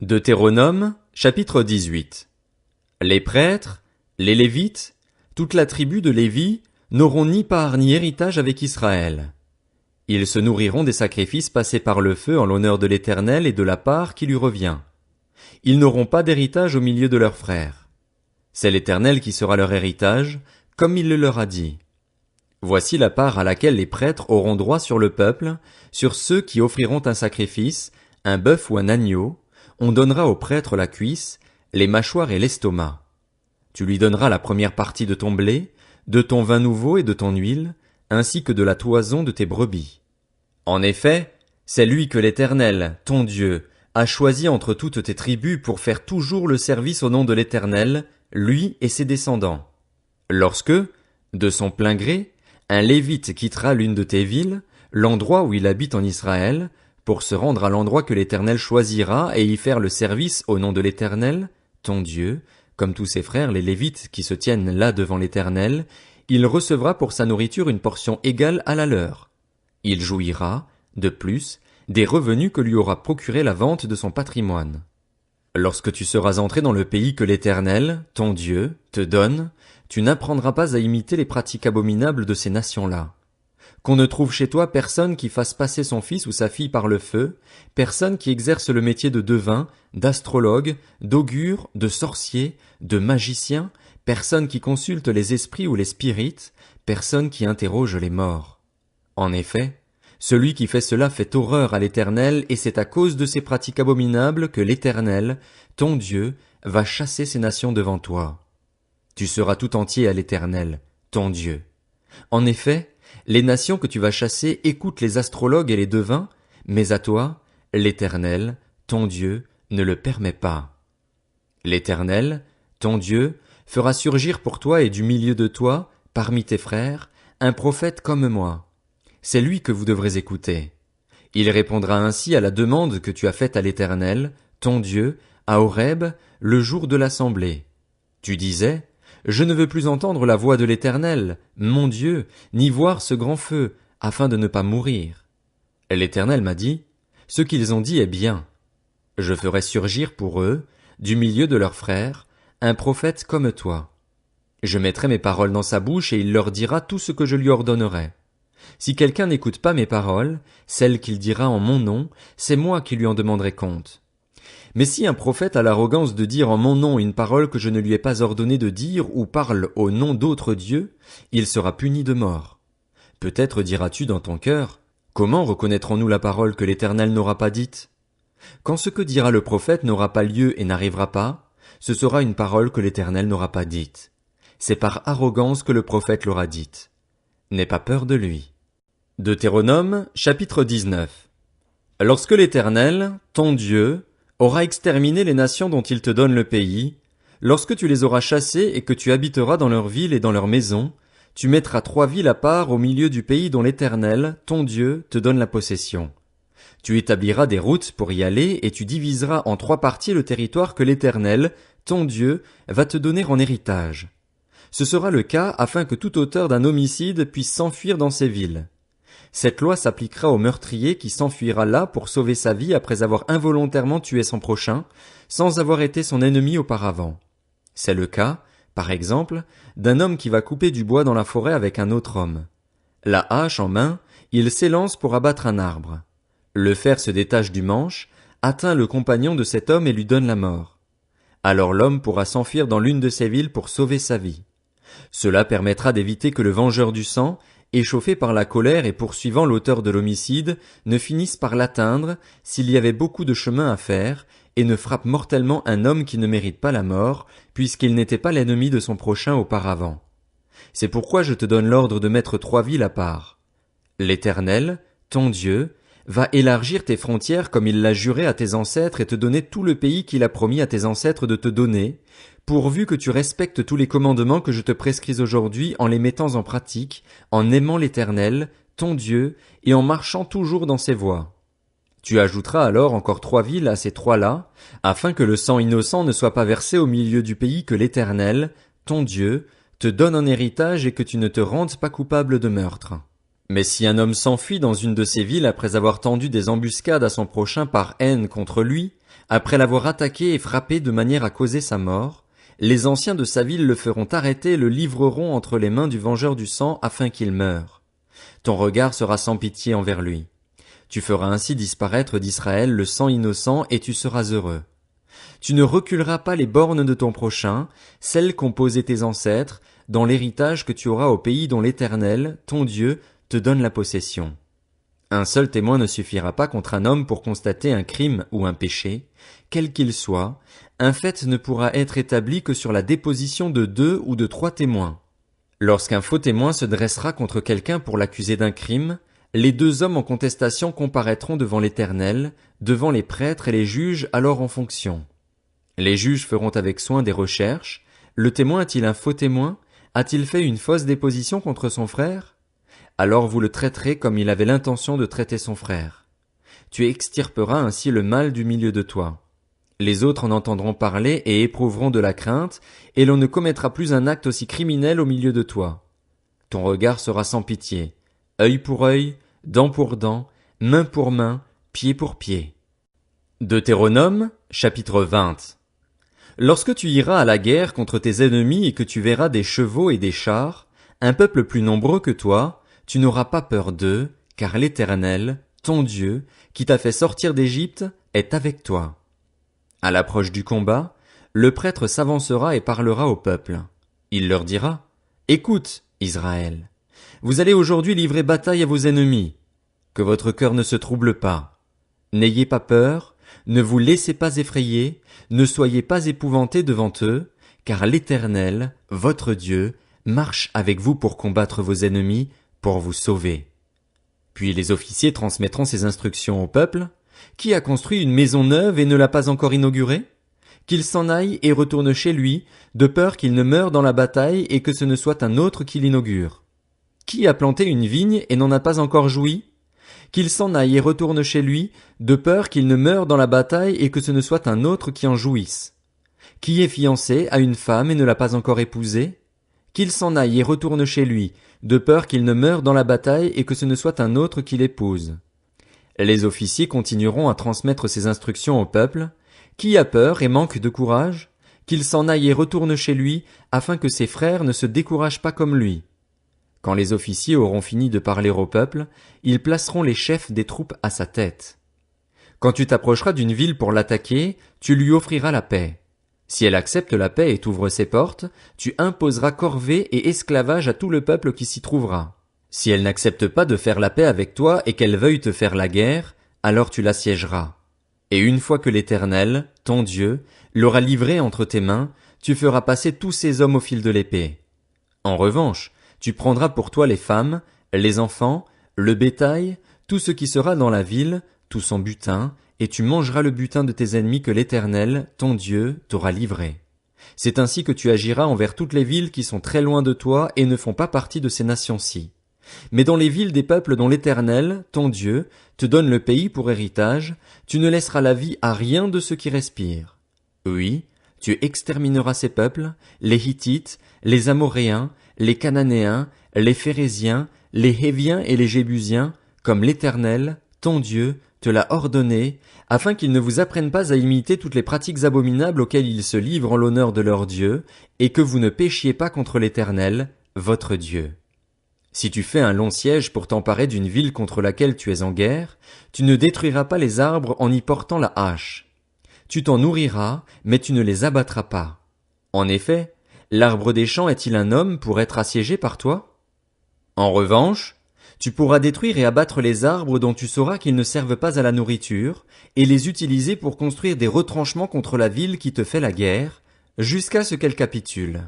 Deutéronome, chapitre 18. Les prêtres, les Lévites, toute la tribu de Lévi, n'auront ni part ni héritage avec Israël. Ils se nourriront des sacrifices passés par le feu en l'honneur de l'Éternel et de la part qui lui revient. Ils n'auront pas d'héritage au milieu de leurs frères. C'est l'Éternel qui sera leur héritage, comme il le leur a dit. Voici la part à laquelle les prêtres auront droit sur le peuple, sur ceux qui offriront un sacrifice, un bœuf ou un agneau. On donnera au prêtre la cuisse, les mâchoires et l'estomac. Tu lui donneras la première partie de ton blé, de ton vin nouveau et de ton huile, ainsi que de la toison de tes brebis. En effet, c'est lui que l'Éternel, ton Dieu, a choisi entre toutes tes tribus pour faire toujours le service au nom de l'Éternel, lui et ses descendants. Lorsque, de son plein gré, un Lévite quittera l'une de tes villes, l'endroit où il habite en Israël, pour se rendre à l'endroit que l'Éternel choisira et y faire le service au nom de l'Éternel, ton Dieu, comme tous ses frères les Lévites qui se tiennent là devant l'Éternel, il recevra pour sa nourriture une portion égale à la leur. Il jouira, de plus, des revenus que lui aura procuré la vente de son patrimoine. Lorsque tu seras entré dans le pays que l'Éternel, ton Dieu, te donne, tu n'apprendras pas à imiter les pratiques abominables de ces nations-là. Qu'on ne trouve chez toi personne qui fasse passer son fils ou sa fille par le feu, personne qui exerce le métier de devin, d'astrologue, d'augure, de sorcier, de magicien, personne qui consulte les esprits ou les spirites, personne qui interroge les morts. En effet, celui qui fait cela fait horreur à l'Éternel, et c'est à cause de ces pratiques abominables que l'Éternel, ton Dieu, va chasser ces nations devant toi. Tu seras tout entier à l'Éternel, ton Dieu. En effet, les nations que tu vas chasser écoutent les astrologues et les devins, mais à toi, l'Éternel, ton Dieu, ne le permet pas. L'Éternel, ton Dieu, fera surgir pour toi et du milieu de toi, parmi tes frères, un prophète comme moi. C'est lui que vous devrez écouter. Il répondra ainsi à la demande que tu as faite à l'Éternel, ton Dieu, à Horeb, le jour de l'assemblée. Tu disais: je ne veux plus entendre la voix de l'Éternel, mon Dieu, ni voir ce grand feu, afin de ne pas mourir. L'Éternel m'a dit: ce qu'ils ont dit est bien. Je ferai surgir pour eux, du milieu de leurs frères, un prophète comme toi. Je mettrai mes paroles dans sa bouche et il leur dira tout ce que je lui ordonnerai. Si quelqu'un n'écoute pas mes paroles, celles qu'il dira en mon nom, c'est moi qui lui en demanderai compte. Mais si un prophète a l'arrogance de dire en mon nom une parole que je ne lui ai pas ordonné de dire ou parle au nom d'autres dieux, il sera puni de mort. Peut-être diras-tu dans ton cœur: comment reconnaîtrons-nous la parole que l'Éternel n'aura pas dite? Quand ce que dira le prophète n'aura pas lieu et n'arrivera pas, ce sera une parole que l'Éternel n'aura pas dite. C'est par arrogance que le prophète l'aura dite. N'aie pas peur de lui. Deutéronome, chapitre 19. Lorsque l'Éternel, ton Dieu, aura exterminé les nations dont il te donne le pays, lorsque tu les auras chassées et que tu habiteras dans leurs villes et dans leurs maisons, tu mettras 3 villes à part au milieu du pays dont l'Éternel, ton Dieu, te donne la possession. Tu établiras des routes pour y aller et tu diviseras en 3 parties le territoire que l'Éternel, ton Dieu, va te donner en héritage. Ce sera le cas afin que tout auteur d'un homicide puisse s'enfuir dans ces villes. Cette loi s'appliquera au meurtrier qui s'enfuira là pour sauver sa vie après avoir involontairement tué son prochain, sans avoir été son ennemi auparavant. C'est le cas, par exemple, d'un homme qui va couper du bois dans la forêt avec un autre homme. La hache en main, il s'élance pour abattre un arbre. Le fer se détache du manche, atteint le compagnon de cet homme et lui donne la mort. Alors l'homme pourra s'enfuir dans l'une de ces villes pour sauver sa vie. Cela permettra d'éviter que le vengeur du sang, échauffé par la colère et poursuivant l'auteur de l'homicide, ne finisse par l'atteindre s'il y avait beaucoup de chemin à faire, et ne frappe mortellement un homme qui ne mérite pas la mort, puisqu'il n'était pas l'ennemi de son prochain auparavant. C'est pourquoi je te donne l'ordre de mettre 3 villes à part. L'Éternel, ton Dieu, va élargir tes frontières comme il l'a juré à tes ancêtres et te donner tout le pays qu'il a promis à tes ancêtres de te donner, pourvu que tu respectes tous les commandements que je te prescris aujourd'hui en les mettant en pratique, en aimant l'Éternel, ton Dieu, et en marchant toujours dans ses voies. Tu ajouteras alors encore 3 villes à ces 3-là, afin que le sang innocent ne soit pas versé au milieu du pays que l'Éternel, ton Dieu, te donne en héritage et que tu ne te rendes pas coupable de meurtre. Mais si un homme s'enfuit dans une de ces villes après avoir tendu des embuscades à son prochain par haine contre lui, Après l'avoir attaqué et frappé de manière à causer sa mort, les anciens de sa ville le feront arrêter et le livreront entre les mains du vengeur du sang afin qu'il meure. Ton regard sera sans pitié envers lui. Tu feras ainsi disparaître d'Israël le sang innocent et tu seras heureux. Tu ne reculeras pas les bornes de ton prochain, celles qu'ont posées tes ancêtres, dans l'héritage que tu auras au pays dont l'Éternel, ton Dieu, te donne la possession. Un seul témoin ne suffira pas contre un homme pour constater un crime ou un péché, quel qu'il soit, un fait ne pourra être établi que sur la déposition de 2 ou de 3 témoins. Lorsqu'un faux témoin se dressera contre quelqu'un pour l'accuser d'un crime, les 2 hommes en contestation comparaîtront devant l'Éternel, devant les prêtres et les juges alors en fonction. Les juges feront avec soin des recherches. Le témoin est-il un faux témoin? A-t-il fait une fausse déposition contre son frère? Alors vous le traiterez comme il avait l'intention de traiter son frère. Tu extirperas ainsi le mal du milieu de toi. Les autres en entendront parler et éprouveront de la crainte, et l'on ne commettra plus un acte aussi criminel au milieu de toi. Ton regard sera sans pitié, œil pour œil, dent pour dent, main pour main, pied pour pied. Deutéronome, chapitre 20. Lorsque tu iras à la guerre contre tes ennemis et que tu verras des chevaux et des chars, un peuple plus nombreux que toi, tu n'auras pas peur d'eux, car l'Éternel, ton Dieu, qui t'a fait sortir d'Égypte, est avec toi. À l'approche du combat, le prêtre s'avancera et parlera au peuple. Il leur dira: Écoute, Israël, vous allez aujourd'hui livrer bataille à vos ennemis. Que votre cœur ne se trouble pas. N'ayez pas peur, ne vous laissez pas effrayer, ne soyez pas épouvantés devant eux, car l'Éternel, votre Dieu, marche avec vous pour combattre vos ennemis, pour vous sauver. Puis les officiers transmettront ces instructions au peuple. Qui a construit une maison neuve et ne l'a pas encore inaugurée? Qu'il s'en aille et retourne chez lui, de peur qu'il ne meure dans la bataille et que ce ne soit un autre qui l'inaugure. Qui a planté une vigne et n'en a pas encore joui? Qu'il s'en aille et retourne chez lui, de peur qu'il ne meure dans la bataille et que ce ne soit un autre qui en jouisse. Qui est fiancé à une femme et ne l'a pas encore épousée? Qu'il s'en aille et retourne chez lui, de peur qu'il ne meure dans la bataille et que ce ne soit un autre qui l'épouse. Les officiers continueront à transmettre ces instructions au peuple. Qui a peur et manque de courage? Qu'il s'en aille et retourne chez lui, afin que ses frères ne se découragent pas comme lui. Quand les officiers auront fini de parler au peuple, ils placeront les chefs des troupes à sa tête. Quand tu t'approcheras d'une ville pour l'attaquer, tu lui offriras la paix. Si elle accepte la paix et t'ouvre ses portes, tu imposeras corvée et esclavage à tout le peuple qui s'y trouvera. Si elle n'accepte pas de faire la paix avec toi et qu'elle veuille te faire la guerre, alors tu l'assiégeras. Et une fois que l'Éternel, ton Dieu, l'aura livré entre tes mains, tu feras passer tous ces hommes au fil de l'épée. En revanche, tu prendras pour toi les femmes, les enfants, le bétail, tout ce qui sera dans la ville, tout son butin, et tu mangeras le butin de tes ennemis que l'Éternel, ton Dieu, t'aura livré. C'est ainsi que tu agiras envers toutes les villes qui sont très loin de toi et ne font pas partie de ces nations-ci. Mais dans les villes des peuples dont l'Éternel, ton Dieu, te donne le pays pour héritage, tu ne laisseras la vie à rien de ceux qui respirent. Oui, tu extermineras ces peuples, les Hittites, les Amoréens, les Cananéens, les Phéréziens, les Héviens et les Jébusiens, comme l'Éternel, ton Dieu, te l'a ordonné, afin qu'ils ne vous apprennent pas à imiter toutes les pratiques abominables auxquelles ils se livrent en l'honneur de leur Dieu, et que vous ne péchiez pas contre l'Éternel, votre Dieu. Si tu fais un long siège pour t'emparer d'une ville contre laquelle tu es en guerre, tu ne détruiras pas les arbres en y portant la hache. Tu t'en nourriras, mais tu ne les abattras pas. En effet, l'arbre des champs est-il un homme pour être assiégé par toi? En revanche, tu pourras détruire et abattre les arbres dont tu sauras qu'ils ne servent pas à la nourriture, et les utiliser pour construire des retranchements contre la ville qui te fait la guerre, jusqu'à ce qu'elle capitule.